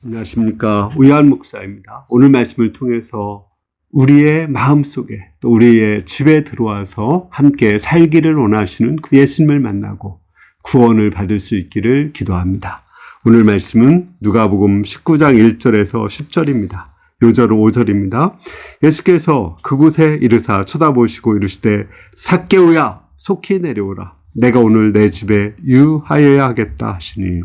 안녕하십니까. 우여한 목사입니다. 오늘 말씀을 통해서 우리의 마음속에 또 우리의 집에 들어와서 함께 살기를 원하시는 그 예수님을 만나고 구원을 받을 수 있기를 기도합니다. 오늘 말씀은 누가복음 19장 1절에서 10절입니다. 요절은 5절입니다. 예수께서 그곳에 이르사 쳐다보시고 이르시되 삭개오야 속히 내려오라. 내가 오늘 내 집에 유하여야 하겠다 하시니,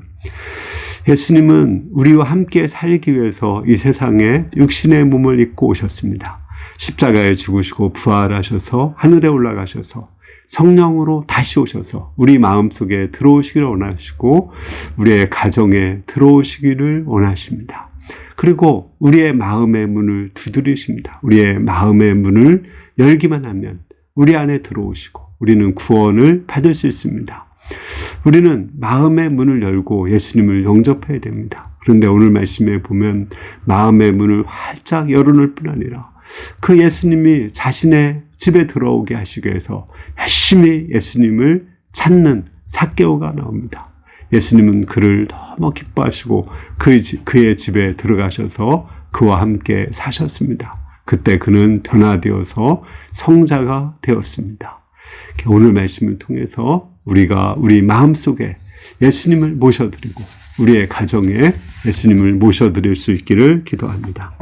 예수님은 우리와 함께 살기 위해서 이 세상에 육신의 몸을 입고 오셨습니다. 십자가에 죽으시고 부활하셔서 하늘에 올라가셔서 성령으로 다시 오셔서 우리 마음속에 들어오시기를 원하시고 우리의 가정에 들어오시기를 원하십니다. 그리고 우리의 마음의 문을 두드리십니다. 우리의 마음의 문을 열기만 하면 우리 안에 들어오시고 우리는 구원을 받을 수 있습니다. 우리는 마음의 문을 열고 예수님을 영접해야 됩니다. 그런데 오늘 말씀에 보면 마음의 문을 활짝 열어놓을 뿐 아니라 그 예수님이 자신의 집에 들어오게 하시기 위해서 열심히 예수님을 찾는 삭개오가 나옵니다. 예수님은 그를 너무 기뻐하시고 그의 집에 들어가셔서 그와 함께 사셨습니다. 그때 그는 변화되어서 성자가 되었습니다. 오늘 말씀을 통해서 우리가 우리 마음속에 예수님을 모셔드리고 우리의 가정에 예수님을 모셔드릴 수 있기를 기도합니다.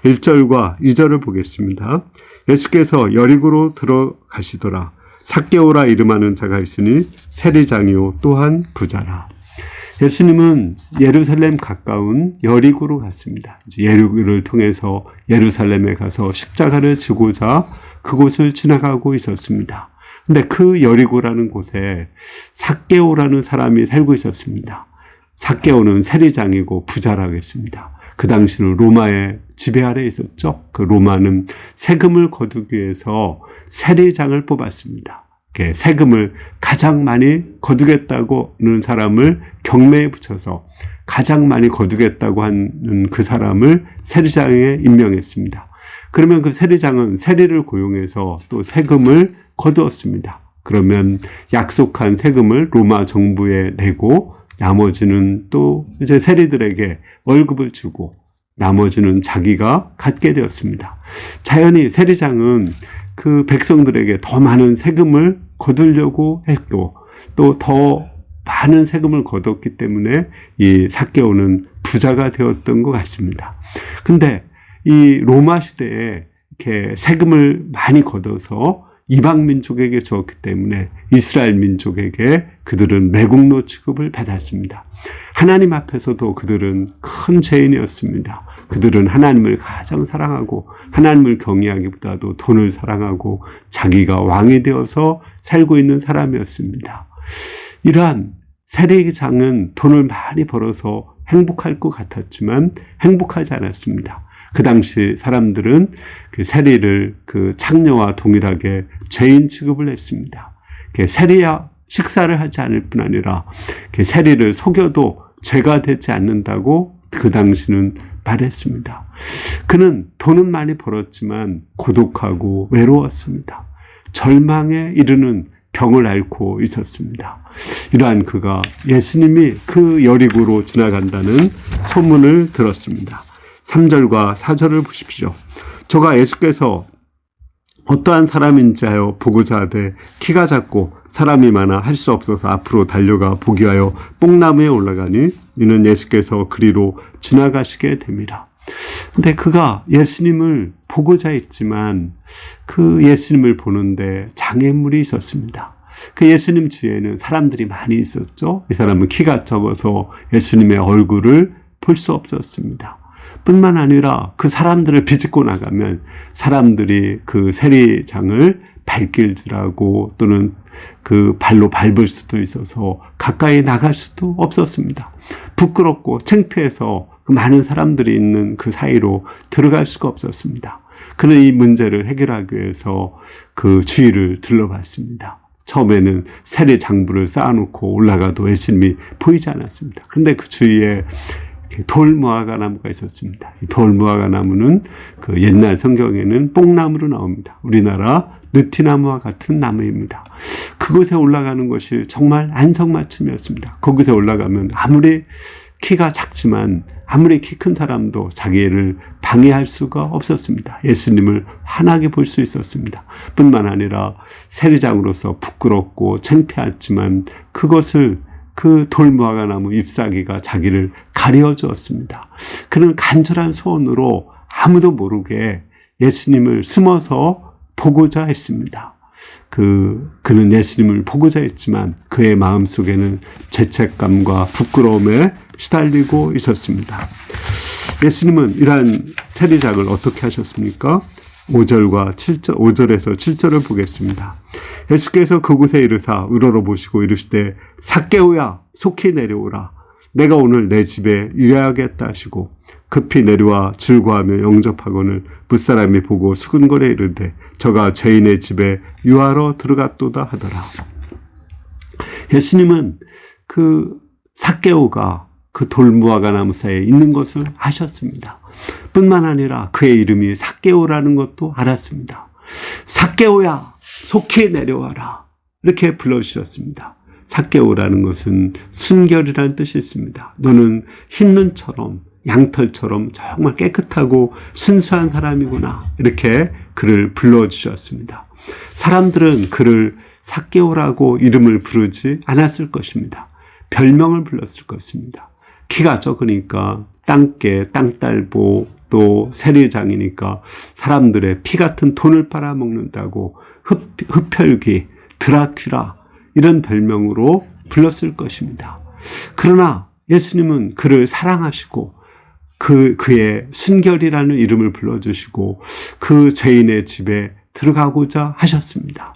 1절과 2절을 보겠습니다. 예수께서 여리고로 들어가시더라. 삭개오라 이름하는 자가 있으니 세리장이요 또한 부자라. 예수님은 예루살렘 가까운 여리고로 갔습니다. 여리고를 통해서 예루살렘에 가서 십자가를 지고자 그곳을 지나가고 있었습니다. 근데 그 여리고라는 곳에 삭개오라는 사람이 살고 있었습니다. 삭개오는 세리장이고 부자라고 했습니다. 그 당시는 로마의 지배 아래에 있었죠. 그 로마는 세금을 거두기 위해서 세리장을 뽑았습니다. 세금을 가장 많이 거두겠다고는 사람을 경매에 붙여서 가장 많이 거두겠다고 하는 그 사람을 세리장에 임명했습니다. 그러면 그 세리장은 세리를 고용해서 또 세금을 거두었습니다. 그러면 약속한 세금을 로마 정부에 내고 나머지는 또 이제 세리들에게 월급을 주고 나머지는 자기가 갖게 되었습니다. 자연히 세리장은 그 백성들에게 더 많은 세금을 거두려고 했고 또 더 많은 세금을 거뒀기 때문에 이 삭개오는 부자가 되었던 것 같습니다. 근데 이 로마 시대에 이렇게 세금을 많이 걷어서 이방 민족에게 주었기 때문에 이스라엘 민족에게 그들은 매국노 취급을 받았습니다. 하나님 앞에서도 그들은 큰 죄인이었습니다. 그들은 하나님을 가장 사랑하고 하나님을 경외하기보다도 돈을 사랑하고 자기가 왕이 되어서 살고 있는 사람이었습니다. 이러한 세리장은 돈을 많이 벌어서 행복할 것 같았지만 행복하지 않았습니다. 그 당시 사람들은 그 세리를 그 창녀와 동일하게 죄인 취급을 했습니다. 세리야 식사를 하지 않을 뿐 아니라 세리를 속여도 죄가 되지 않는다고 그 당시는 말했습니다. 그는 돈은 많이 벌었지만 고독하고 외로웠습니다. 절망에 이르는 병을 앓고 있었습니다. 이러한 그가 예수님이 그 여리고로 지나간다는 소문을 들었습니다. 3절과 4절을 보십시오. 저가 예수께서 어떠한 사람인지 하여 보고자 하되 키가 작고 사람이 많아 할 수 없어서 앞으로 달려가 보기 위하여 뽕나무에 올라가니 이는 예수께서 그리로 지나가시게 됩니다. 근데 그가 예수님을 보고자 했지만 그 예수님을 보는데 장애물이 있었습니다. 그 예수님 주위에는 사람들이 많이 있었죠. 이 사람은 키가 적어서 예수님의 얼굴을 볼 수 없었습니다. 뿐만 아니라 그 사람들을 비집고 나가면 사람들이 그 세리장을 발길질하고 또는 그 발로 밟을 수도 있어서 가까이 나갈 수도 없었습니다. 부끄럽고 창피해서 그 많은 사람들이 있는 그 사이로 들어갈 수가 없었습니다. 그는 이 문제를 해결하기 위해서 그 주위를 둘러봤습니다. 처음에는 세리 장부를 쌓아놓고 올라가도 예수님이 보이지 않았습니다. 그런데 그 주위에 돌무화과 나무가 있었습니다. 이 돌무화과 나무는 그 옛날 성경에는 뽕나무로 나옵니다. 우리나라 느티나무와 같은 나무입니다. 그곳에 올라가는 것이 정말 안성맞춤이었습니다. 거기서 올라가면 아무리 키가 작지만 아무리 키 큰 사람도 자기를 방해할 수가 없었습니다. 예수님을 환하게 볼 수 있었습니다. 뿐만 아니라 세리장으로서 부끄럽고 창피했지만 그것을 그 돌무화과나무 잎사귀가 자기를 가려 주었습니다. 그는 간절한 소원으로 아무도 모르게 예수님을 숨어서 보고자 했습니다. 그는 예수님을 보고자 했지만 그의 마음속에는 죄책감과 부끄러움에 시달리고 있었습니다. 예수님은 이러한 세리장을 어떻게 하셨습니까? 5절에서 7절을 보겠습니다. 예수께서 그곳에 이르사 우러러보시고 이르시되 삭개오야 속히 내려오라. 내가 오늘 내 집에 유하겠다 하시고 급히 내려와 즐거워하며 영접하거늘 뭇사람이 보고 수근거려 이르되 저가 죄인의 집에 유하러 들어갔도다 하더라. 예수님은 그 삭개오가 그 돌무화과 나무 사이에 있는 것을 아셨습니다. 뿐만 아니라 그의 이름이 삭개오라는 것도 알았습니다. 삭개오야 속히 내려와라 이렇게 불러주셨습니다. 삭개오라는 것은 순결이라는 뜻이 있습니다. 너는 흰눈처럼 양털처럼 정말 깨끗하고 순수한 사람이구나 이렇게 그를 불러주셨습니다. 사람들은 그를 삭개오라고 이름을 부르지 않았을 것입니다. 별명을 불렀을 것입니다. 키가 적으니까 땅개, 땅딸보, 또 세리장이니까 사람들의 피 같은 돈을 빨아먹는다고 흡혈귀, 드라큘라 이런 별명으로 불렀을 것입니다. 그러나 예수님은 그를 사랑하시고 그의 순결이라는 이름을 불러주시고 그 죄인의 집에 들어가고자 하셨습니다.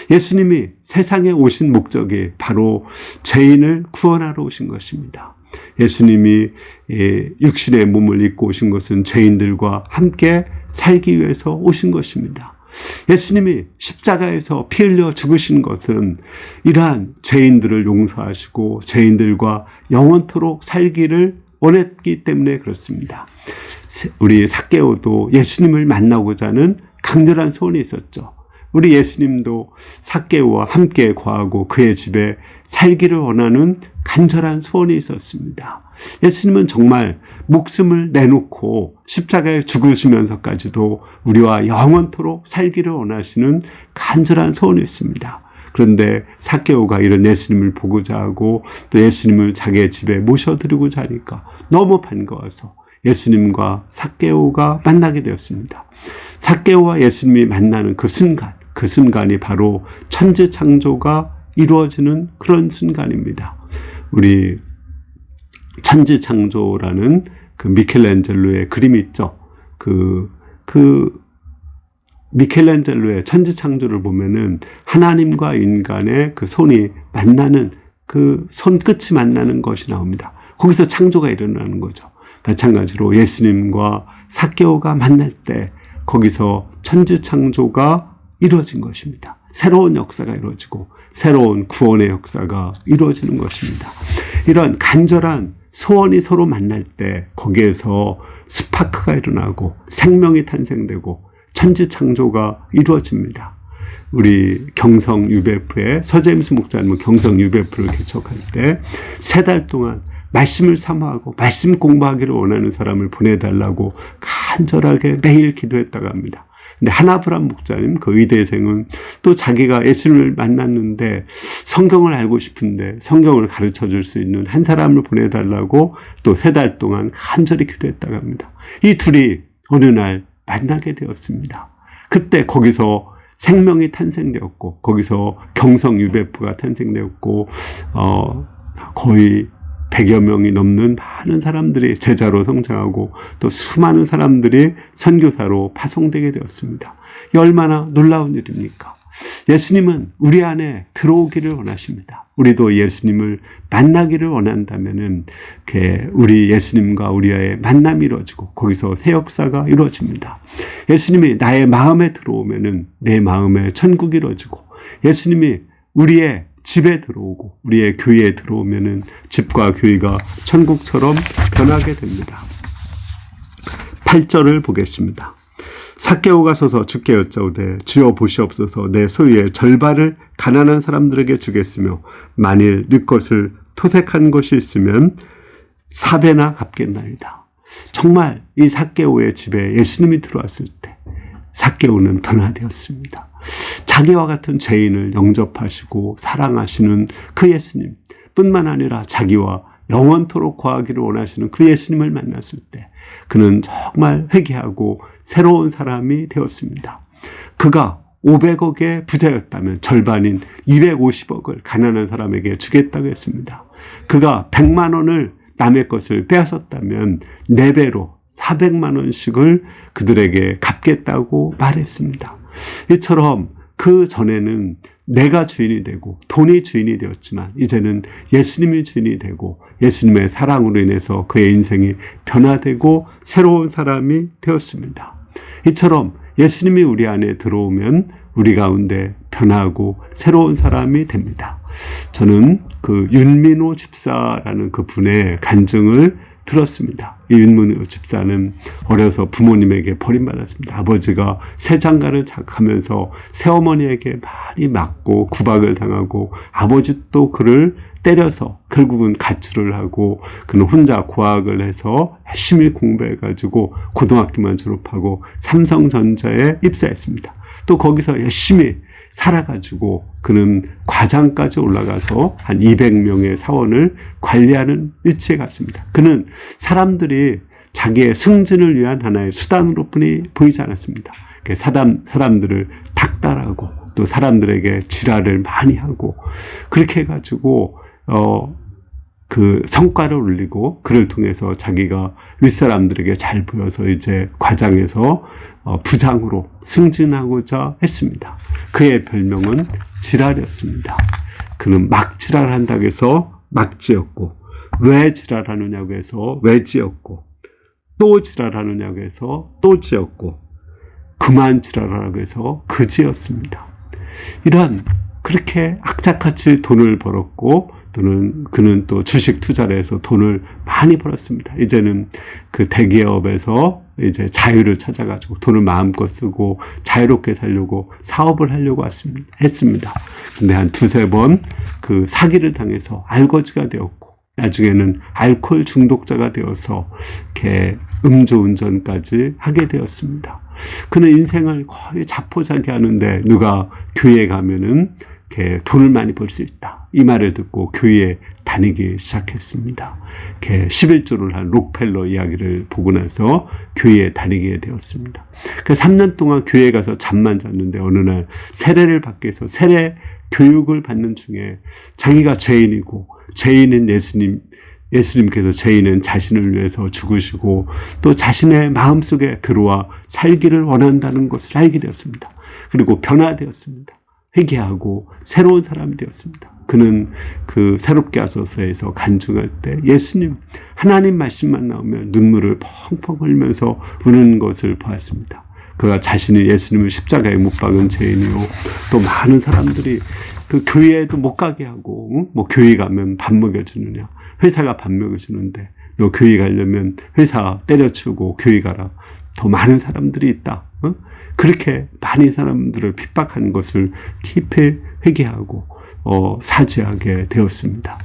예수님이 세상에 오신 목적이 바로 죄인을 구원하러 오신 것입니다. 예수님이 육신의 몸을 입고 오신 것은 죄인들과 함께 살기 위해서 오신 것입니다. 예수님이 십자가에서 피 흘려 죽으신 것은 이러한 죄인들을 용서하시고 죄인들과 영원토록 살기를 원했기 때문에 그렇습니다. 우리 삭개오도 예수님을 만나고자 하는 강렬한 소원이 있었죠. 우리 예수님도 삭개오와 함께 거하고 그의 집에 살기를 원하는 간절한 소원이 있었습니다. 예수님은 정말 목숨을 내놓고 십자가에 죽으시면서까지도 우리와 영원토록 살기를 원하시는 간절한 소원이 있습니다. 그런데 삭개오가 이런 예수님을 보고자 하고 또 예수님을 자기의 집에 모셔드리고자 하니까 너무 반가워서 예수님과 삭개오가 만나게 되었습니다. 삭개오와 예수님이 만나는 그 순간이 바로 천지창조가 이루어지는 그런 순간입니다. 우리 천지창조라는 그 미켈란젤로의 그림이 있죠. 그 미켈란젤로의 천지창조를 보면은 하나님과 인간의 그 손이 만나는 그 손끝이 만나는 것이 나옵니다. 거기서 창조가 일어나는 거죠. 마찬가지로 예수님과 삭개오가 만날 때 거기서 천지창조가 이루어진 것입니다. 새로운 역사가 이루어지고 새로운 구원의 역사가 이루어지는 것입니다. 이런 간절한 소원이 서로 만날 때 거기에서 스파크가 일어나고 생명이 탄생되고 천지창조가 이루어집니다. 우리 경성 UBF의 서제임스 목사님은 경성 UBF를 개척할 때 3달 동안 말씀을 사모하고 말씀 공부하기를 원하는 사람을 보내달라고 간절하게 매일 기도했다고 합니다. 근데 하나브람 목사님, 그 의대생은 또 자기가 예수님을 만났는데 성경을 알고 싶은데 성경을 가르쳐 줄 수 있는 한 사람을 보내달라고 또 3달 동안 간절히 기도했다고 합니다. 이 둘이 어느 날 만나게 되었습니다. 그때 거기서 생명이 탄생되었고 거기서 경성 UBF가 탄생되었고 거의 100여 명이 넘는 많은 사람들이 제자로 성장하고 또 수많은 사람들이 선교사로 파송되게 되었습니다. 이 얼마나 놀라운 일입니까? 예수님은 우리 안에 들어오기를 원하십니다. 우리도 예수님을 만나기를 원한다면은 우리 예수님과 우리와의 만남이 이루어지고 거기서 새 역사가 이루어집니다. 예수님이 나의 마음에 들어오면은 내 마음에 천국이 이루어지고 예수님이 우리의 집에 들어오고 우리의 교회에 들어오면은 집과 교회가 천국처럼 변하게 됩니다. 8절을 보겠습니다. 삭개오가 서서 주께 여짜오되 주여 보시옵소서 내 소유의 절반을 가난한 사람들에게 주겠으며 만일 네 것을 토색한 것이 있으면 4배나 갚겠나이다. 정말 이 삭개오의 집에 예수님이 들어왔을 때 삭개오는 변화되었습니다. 자기와 같은 죄인을 영접하시고 사랑하시는 그 예수님 뿐만 아니라 자기와 영원토록 거하기를 원하시는 그 예수님을 만났을 때 그는 정말 회개하고 새로운 사람이 되었습니다. 그가 500억의 부자였다면 절반인 250억을 가난한 사람에게 주겠다고 했습니다. 그가 100만 원을 남의 것을 빼앗았다면 4배로 400만 원씩을 그들에게 갚겠다고 말했습니다. 이처럼 그 전에는 내가 주인이 되고 돈이 주인이 되었지만 이제는 예수님이 주인이 되고 예수님의 사랑으로 인해서 그의 인생이 변화되고 새로운 사람이 되었습니다. 이처럼 예수님이 우리 안에 들어오면 우리 가운데 변하고 새로운 사람이 됩니다. 저는 그 윤민호 집사라는 그 분의 간증을 들었습니다. 이 윤민호 집사는 어려서 부모님에게 버림받았습니다. 아버지가 새장가를 하면서 새어머니에게 많이 맞고 구박을 당하고 아버지 또 그를 때려서 결국은 가출을 하고 그는 혼자 고학을 해서 열심히 공부해가지고 고등학교만 졸업하고 삼성전자에 입사했습니다. 또 거기서 열심히 살아가지고 그는 과장까지 올라가서 한 200명의 사원을 관리하는 위치에 갔습니다. 그는 사람들이 자기의 승진을 위한 하나의 수단으로 뿐이 보이지 않았습니다. 사람들을 닥달하고 또 사람들에게 지랄을 많이 하고 그렇게 해가지고 그 성과를 올리고 그를 통해서 자기가 윗사람들에게 잘 보여서 이제 과장에서 부장으로 승진하고자 했습니다. 그의 별명은 지랄이었습니다. 그는 막 지랄한다고 해서 막 지었고 왜 지랄하느냐고 해서 왜 지었고 또 지랄하느냐고 해서 또 지었고 그만 지랄하라고 해서 그 지었습니다. 이런 그렇게 악착같이 돈을 벌었고 또는 그는 또 주식 투자를 해서 돈을 많이 벌었습니다. 이제는 그 대기업에서 이제 자유를 찾아가지고 돈을 마음껏 쓰고 자유롭게 살려고 사업을 하려고 했습니다. 근데 한 2-3번 그 사기를 당해서 알거지가 되었고 나중에는 알코올 중독자가 되어서 이렇게 음주운전까지 하게 되었습니다. 그는 인생을 거의 자포자기하는데 누가 교회에 가면은 이렇게 돈을 많이 벌 수 있다. 이 말을 듣고 교회에 다니기 시작했습니다. 이렇게 11조를 한 록펠러 이야기를 보고 나서 교회에 다니게 되었습니다. 3년 동안 교회에 가서 잠만 잤는데 어느 날 세례를 받기 위해서 세례 교육을 받는 중에 자기가 죄인이고 죄인은 예수님께서 죄인은 자신을 위해서 죽으시고 또 자신의 마음속에 들어와 살기를 원한다는 것을 알게 되었습니다. 그리고 변화되었습니다. 회개하고 새로운 사람이 되었습니다. 그는 그 새롭게 하소서에서 간증할 때 예수님, 하나님 말씀만 나오면 눈물을 펑펑 흘리면서 우는 것을 보았습니다. 그가 자신이 예수님을 십자가에 못 박은 죄인이요. 또 많은 사람들이 그 교회에도 못 가게 하고, 뭐 교회 가면 밥 먹여주느냐. 회사가 밥 먹여주는데 너 교회 가려면 회사 때려치우고 교회 가라. 더 많은 사람들이 있다. 그렇게 많은 사람들을 핍박하는 것을 깊이 회개하고 사죄하게 되었습니다.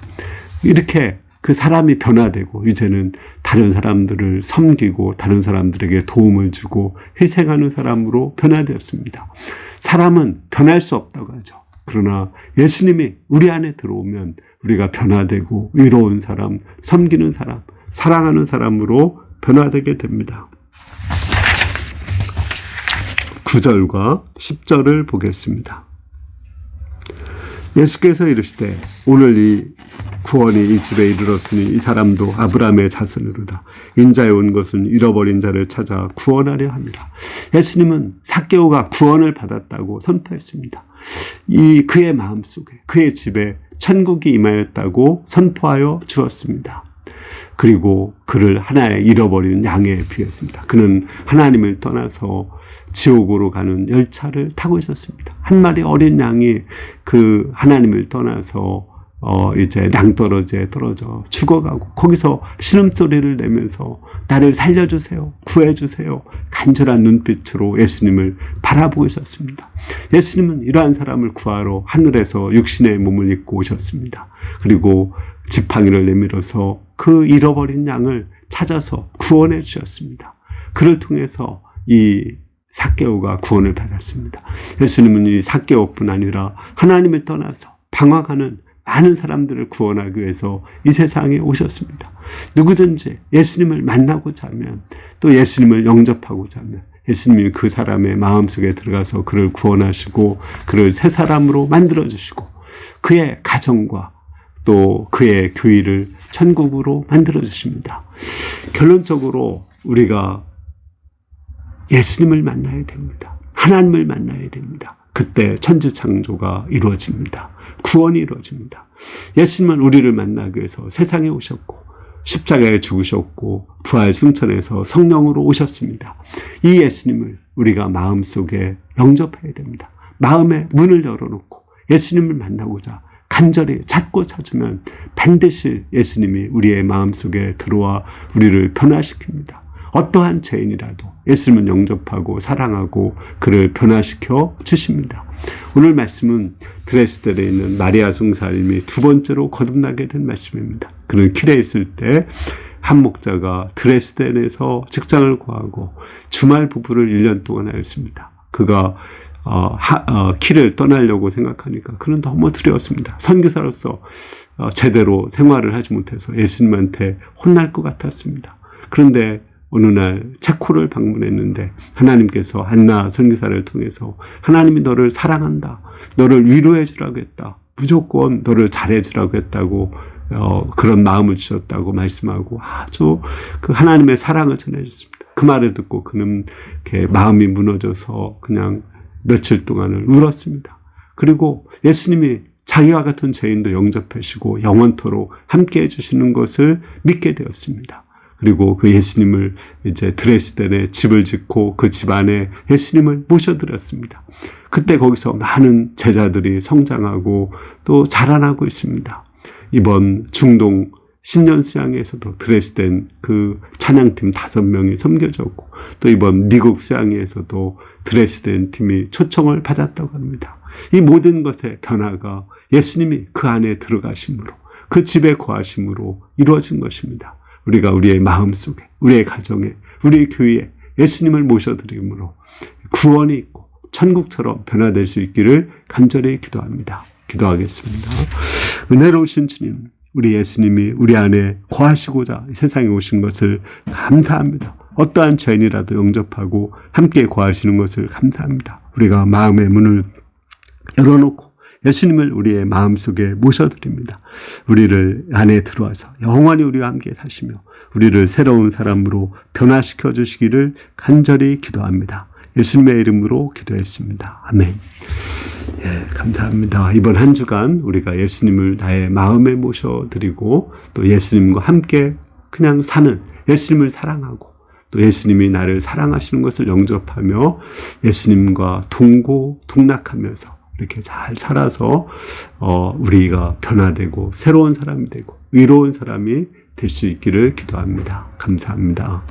이렇게 그 사람이 변화되고 이제는 다른 사람들을 섬기고 다른 사람들에게 도움을 주고 희생하는 사람으로 변화되었습니다. 사람은 변할 수 없다고 하죠. 그러나 예수님이 우리 안에 들어오면 우리가 변화되고 의로운 사람, 섬기는 사람, 사랑하는 사람으로 변화되게 됩니다. 9절과 10절을 보겠습니다. 예수께서 이르시되 오늘 이 구원이 이 집에 이르렀으니 이 사람도 아브라함의 자손이로다. 인자에 온 것은 잃어버린 자를 찾아 구원하려 함이라. 예수님은 삭개오가 구원을 받았다고 선포했습니다. 그의 마음속에 그의 집에 천국이 임하였다고 선포하여 주었습니다. 그리고 그를 하나의 잃어버린 양에 비했습니다. 그는 하나님을 떠나서 지옥으로 가는 열차를 타고 있었습니다. 한 마리 어린 양이 그 하나님을 떠나서 이제 낭떠러지에 떨어져 죽어가고 거기서 신음소리를 내면서 나를 살려주세요, 구해주세요, 간절한 눈빛으로 예수님을 바라보고 있었습니다. 예수님은 이러한 사람을 구하러 하늘에서 육신의 몸을 입고 오셨습니다. 그리고 지팡이를 내밀어서 그 잃어버린 양을 찾아서 구원해 주셨습니다. 그를 통해서 이 삭개오가 구원을 받았습니다. 예수님은 이 삭개오뿐 아니라 하나님을 떠나서 방황하는 많은 사람들을 구원하기 위해서 이 세상에 오셨습니다. 누구든지 예수님을 만나고자 하면, 또 예수님을 영접하고자 하면 예수님이 그 사람의 마음속에 들어가서 그를 구원하시고 그를 새 사람으로 만들어주시고 그의 가정과 또 그의 교회를 천국으로 만들어주십니다. 결론적으로 우리가 예수님을 만나야 됩니다. 하나님을 만나야 됩니다. 그때 천지창조가 이루어집니다. 구원이 이루어집니다. 예수님은 우리를 만나기 위해서 세상에 오셨고 십자가에 죽으셨고 부활 승천해서 성령으로 오셨습니다. 이 예수님을 우리가 마음속에 영접해야 됩니다. 마음의 문을 열어놓고 예수님을 만나고자 간절히 찾고 찾으면 반드시 예수님이 우리의 마음속에 들어와 우리를 변화시킵니다. 어떠한 죄인이라도 예수님을 영접하고 사랑하고 그를 변화시켜 주십니다. 오늘 말씀은 드레스덴에 있는 마리아 송사님이 두 번째로 거듭나게 된 말씀입니다. 그는 길에 있을 때 한 목자가 드레스덴에서 직장을 구하고 주말 부부를 1년 동안 하였습니다. 그가 길을 떠나려고 생각하니까 그는 너무 두려웠습니다. 선교사로서 제대로 생활을 하지 못해서 예수님한테 혼날 것 같았습니다. 그런데 어느 날 체코를 방문했는데 하나님께서 한나 선교사를 통해서 하나님이 너를 사랑한다, 너를 위로해 주라고 했다, 무조건 너를 잘해 주라고 했다고 그런 마음을 주셨다고 말씀하고 아주 그 하나님의 사랑을 전해줬습니다. 그 말을 듣고 그는 이렇게 마음이 무너져서 그냥 며칠 동안을 울었습니다. 그리고 예수님이 자기와 같은 죄인도 영접하시고 영원토록 함께 해주시는 것을 믿게 되었습니다. 그리고 그 예수님을 이제 드레스덴에 집을 짓고 그 집 안에 예수님을 모셔드렸습니다. 그때 거기서 많은 제자들이 성장하고 또 자라나고 있습니다. 이번 중동 신년 수양회에서도 드레스덴 그 찬양팀 5명이 섬겨졌고 또 이번 미국 수양회에서도 드레스덴 팀이 초청을 받았다고 합니다. 이 모든 것의 변화가 예수님이 그 안에 들어가심으로 그 집에 거하심으로 이루어진 것입니다. 우리가 우리의 마음속에, 우리의 가정에, 우리의 교회에 예수님을 모셔드림으로 구원이 있고 천국처럼 변화될 수 있기를 간절히 기도합니다. 기도하겠습니다. 은혜로우신 주님, 우리 예수님이 우리 안에 거하시고자 세상에 오신 것을 감사합니다. 어떠한 죄인이라도 영접하고 함께 거하시는 것을 감사합니다. 우리가 마음의 문을 열어놓고 예수님을 우리의 마음속에 모셔드립니다. 우리를 안에 들어와서 영원히 우리와 함께 사시며 우리를 새로운 사람으로 변화시켜 주시기를 간절히 기도합니다. 예수님의 이름으로 기도했습니다. 아멘. 예, 감사합니다. 이번 한 주간 우리가 예수님을 나의 마음에 모셔드리고 또 예수님과 함께 그냥 사는, 예수님을 사랑하고 또 예수님이 나를 사랑하시는 것을 영접하며 예수님과 동고동락하면서 이렇게 잘 살아서 우리가 변화되고 새로운 사람이 되고 의로운 사람이 될 수 있기를 기도합니다. 감사합니다.